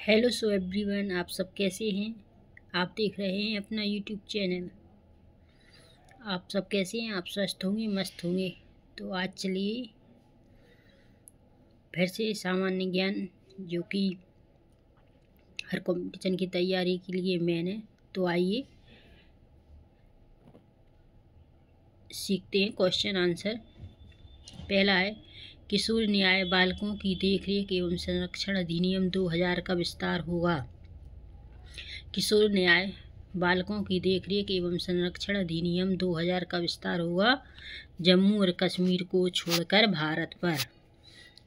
Hello everyone, आप सब कैसे हैं। आप देख रहे हैं अपना यूट्यूब चैनल। आप सब कैसे हैं। आप स्वस्थ होंगे, मस्त होंगे। तो आज चलिए फिर से सामान्य ज्ञान, जो कि हर कंपटीशन की तैयारी के लिए मेन है। तो आइए सीखते हैं क्वेश्चन आंसर। पहला है, किशोर न्याय बालकों की देखरेख एवं संरक्षण अधिनियम 2000 का विस्तार होगा। किशोर न्याय बालकों की देखरेख एवं संरक्षण अधिनियम 2000 का विस्तार होगा जम्मू और कश्मीर को छोड़कर भारत पर।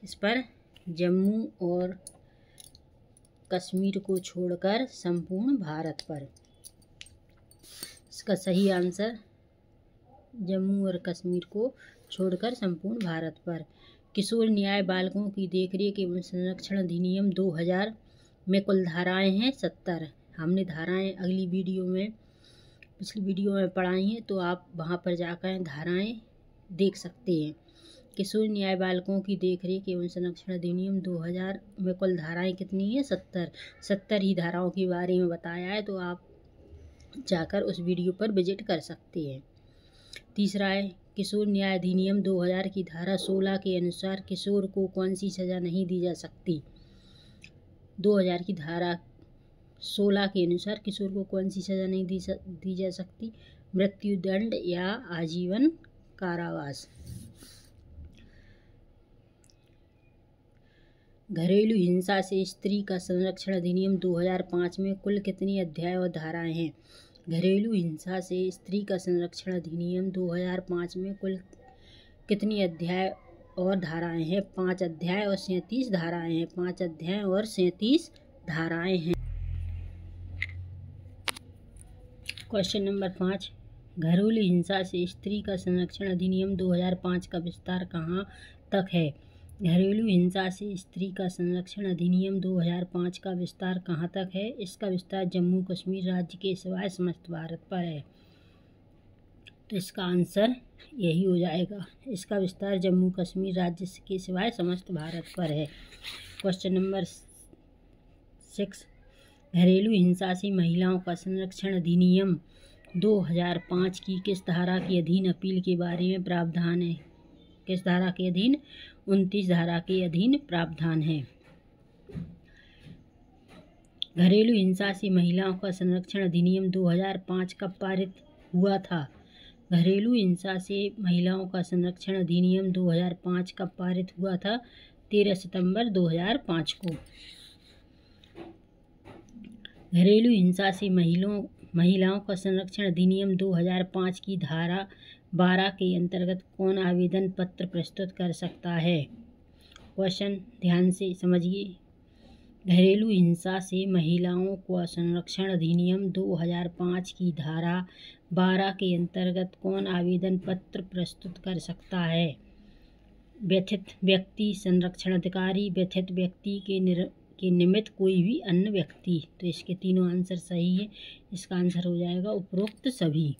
इस पर जम्मू और कश्मीर को छोड़कर संपूर्ण भारत पर। इसका सही आंसर जम्मू और कश्मीर को छोड़कर संपूर्ण भारत पर। किशोर न्याय बालकों की देखरेख एवं संरक्षण अधिनियम 2000 में कुल धाराएं हैं 70। हमने धाराएं पिछली वीडियो में पढ़ाई हैं, तो आप वहां पर जाकर धाराएं देख सकते हैं। किशोर न्याय बालकों की देखरेख एवं संरक्षण अधिनियम 2000 में कुल धाराएं कितनी हैं? 70 ही धाराओं के बारे में बताया है, तो आप जाकर उस वीडियो पर विजिट कर सकते हैं। तीसरा है, किशोर न्याय अधिनियम 2000 की धारा 16 के अनुसार किशोर को कौन सी सजा नहीं दी जा सकती। 2000 की धारा 16 के अनुसार किशोर को कौन सी सजा नहीं दी जा सकती? मृत्युदंड या आजीवन कारावास। घरेलू हिंसा से स्त्री का संरक्षण अधिनियम 2005 में कुल कितनी अध्याय और धाराएं हैं? घरेलू हिंसा से स्त्री का संरक्षण अधिनियम 2005 में कुल कितनी अध्याय और धाराएं हैं? 5 अध्याय और 37 धाराएं हैं। 5 अध्याय और 37 धाराएं हैं। क्वेश्चन नंबर 5, घरेलू हिंसा से स्त्री का संरक्षण अधिनियम 2005 का विस्तार कहाँ तक है? घरेलू हिंसा से स्त्री का संरक्षण अधिनियम 2005 का विस्तार कहाँ तक है? इसका विस्तार जम्मू कश्मीर राज्य के सिवाय समस्त भारत पर है। तो इसका आंसर यही हो जाएगा। इसका विस्तार जम्मू कश्मीर राज्य के सिवाय समस्त भारत पर है। क्वेश्चन नंबर 6, घरेलू हिंसा से महिलाओं का संरक्षण अधिनियम 2005 की किस धारा के अधीन अपील के बारे में प्रावधान है? किस धारा के अधीन? 29 धारा के अधीन प्रावधान है। घरेलू हिंसा से महिलाओं का संरक्षण अधिनियम 2005 कब पारित हुआ था? घरेलू हिंसा से महिलाओं का संरक्षण अधिनियम 2005 कब पारित हुआ था? 13 सितंबर 2005 को। घरेलू हिंसा से महिलाओं का संरक्षण अधिनियम 2005 की धारा 12 के अंतर्गत कौन आवेदन पत्र प्रस्तुत कर सकता है? क्वेश्चन ध्यान से समझिए। घरेलू हिंसा से महिलाओं का संरक्षण अधिनियम 2005 की धारा 12 के अंतर्गत कौन आवेदन पत्र प्रस्तुत कर सकता है? व्यथित व्यक्ति, संरक्षण अधिकारी, व्यथित व्यक्ति के निमित्त कोई भी अन्य व्यक्ति। तो इसके तीनों आंसर सही है। इसका आंसर हो जाएगा उपरोक्त सभी।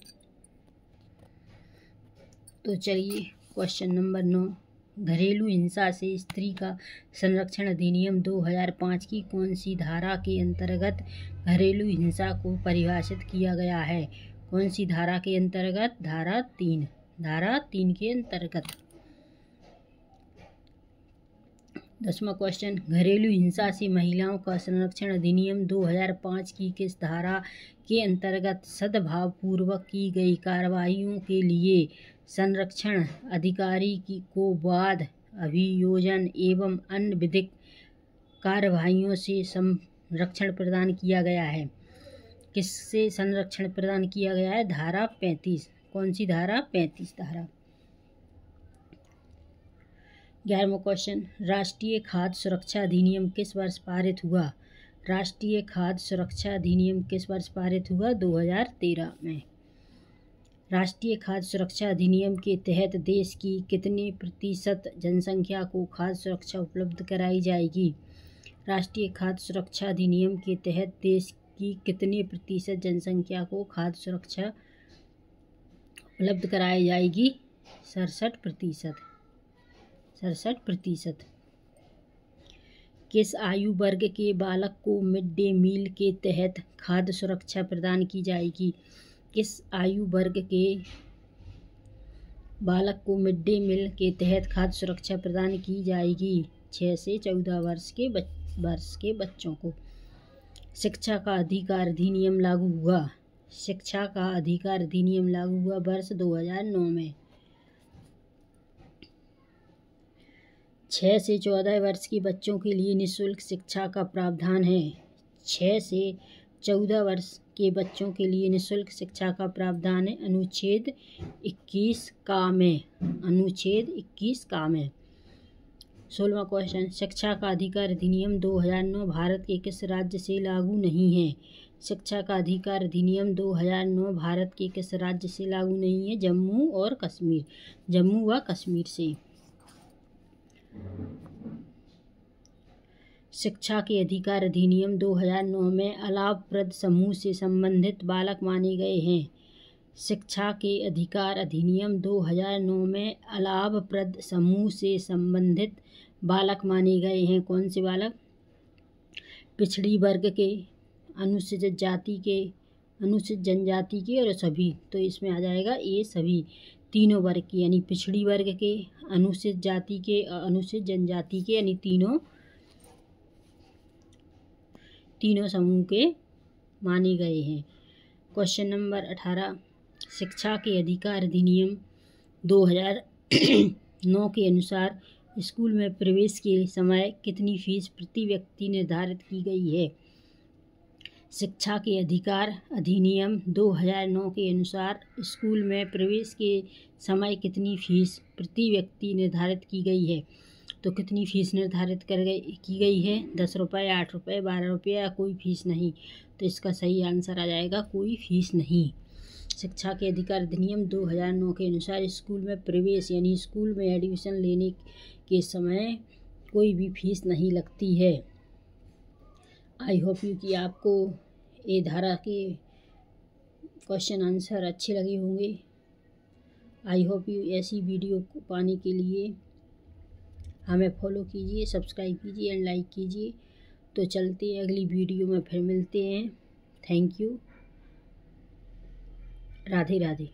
तो चलिए क्वेश्चन नंबर 9, घरेलू हिंसा से स्त्री का संरक्षण अधिनियम 2005 की कौन सी धारा के अंतर्गत घरेलू हिंसा को परिभाषित किया गया है? कौन सी धारा के अंतर्गत? धारा 3 के अंतर्गत। 10वां क्वेश्चन, घरेलू हिंसा से महिलाओं का संरक्षण अधिनियम 2005 की किस धारा के अंतर्गत सद्भावपूर्वक की गई कार्रवाइयों के लिए संरक्षण अधिकारी को वाद, अभियोजन एवं अन्य विधिक कार्यवाहियों से संरक्षण प्रदान किया गया है? किससे संरक्षण प्रदान किया गया है? धारा 35। कौन सी धारा? 35 धारा। 11वां क्वेश्चन, राष्ट्रीय खाद्य सुरक्षा अधिनियम किस वर्ष पारित हुआ? राष्ट्रीय खाद्य सुरक्षा अधिनियम किस वर्ष पारित हुआ? 2013 में। राष्ट्रीय खाद्य सुरक्षा अधिनियम के तहत देश की कितने प्रतिशत जनसंख्या को खाद्य सुरक्षा उपलब्ध कराई जाएगी? राष्ट्रीय खाद्य सुरक्षा अधिनियम के तहत देश की कितने प्रतिशत जनसंख्या को खाद्य सुरक्षा उपलब्ध कराई जाएगी? 67%। किस आयु वर्ग के बालक को मिड डे मील के तहत खाद्य सुरक्षा प्रदान की जाएगी? किस आयु वर्ग के बालक को मिड डे मील के तहत खाद्य सुरक्षा प्रदान की जाएगी? 6 से 14 वर्ष के बच्चों को। शिक्षा का अधिकार अधिनियम लागू हुआ। शिक्षा का अधिकार अधिनियम लागू हुआ वर्ष 2009 में। 6 से 14 वर्ष के बच्चों के लिए निःशुल्क शिक्षा का प्रावधान है। 6 से 14 वर्ष के बच्चों के लिए निःशुल्क शिक्षा का प्रावधान है अनुच्छेद 21 का में। अनुच्छेद 21 का में। 16वां क्वेश्चन, शिक्षा का अधिकार अधिनियम 2009 भारत के किस राज्य से लागू नहीं है? शिक्षा का अधिकार अधिनियम 2009 भारत के किस राज्य से लागू नहीं है? जम्मू और कश्मीर। जम्मू व कश्मीर से। शिक्षा के अधिकार अधिनियम 2009 में अलाभप्रद समूह से संबंधित बालक माने गए हैं। शिक्षा के अधिकार अधिनियम 2009 में अलाभप्रद समूह से संबंधित बालक माने गए हैं। कौन से बालक? पिछड़ी वर्ग के, अनुसूचित जाति के, अनुसूचित जनजाति के और सभी। तो इसमें आ जाएगा ये सभी तीनों वर्ग के, यानी पिछड़ी वर्ग के, अनुसूचित जाति के और अनुसूचित जनजाति के, यानी तीनों समूह के माने गए हैं। क्वेश्चन नंबर 18, शिक्षा के अधिकार अधिनियम 2009 के अनुसार स्कूल में प्रवेश के समय कितनी फीस प्रति व्यक्ति निर्धारित की गई है? शिक्षा के अधिकार अधिनियम 2009 के अनुसार स्कूल में प्रवेश के समय कितनी फीस प्रति व्यक्ति निर्धारित की गई है? तो कितनी फीस निर्धारित की गई है? 10 रुपये, 8 रुपये, 12 रुपये या कोई फीस नहीं। तो इसका सही आंसर आ जाएगा कोई फीस नहीं। शिक्षा के अधिकार अधिनियम 2009 के अनुसार स्कूल में प्रवेश यानी स्कूल में एडमिशन लेने के समय कोई भी फीस नहीं लगती है। आई होप यू कि आपको ये धारा के क्वेश्चन आंसर अच्छे लगे होंगे। आई होप यू ऐसी वीडियो को पाने के लिए हमें फॉलो कीजिए, सब्सक्राइब कीजिए एंड लाइक कीजिए। तो चलते हैं अगली वीडियो में, फिर मिलते हैं। Thank you. राधे राधे।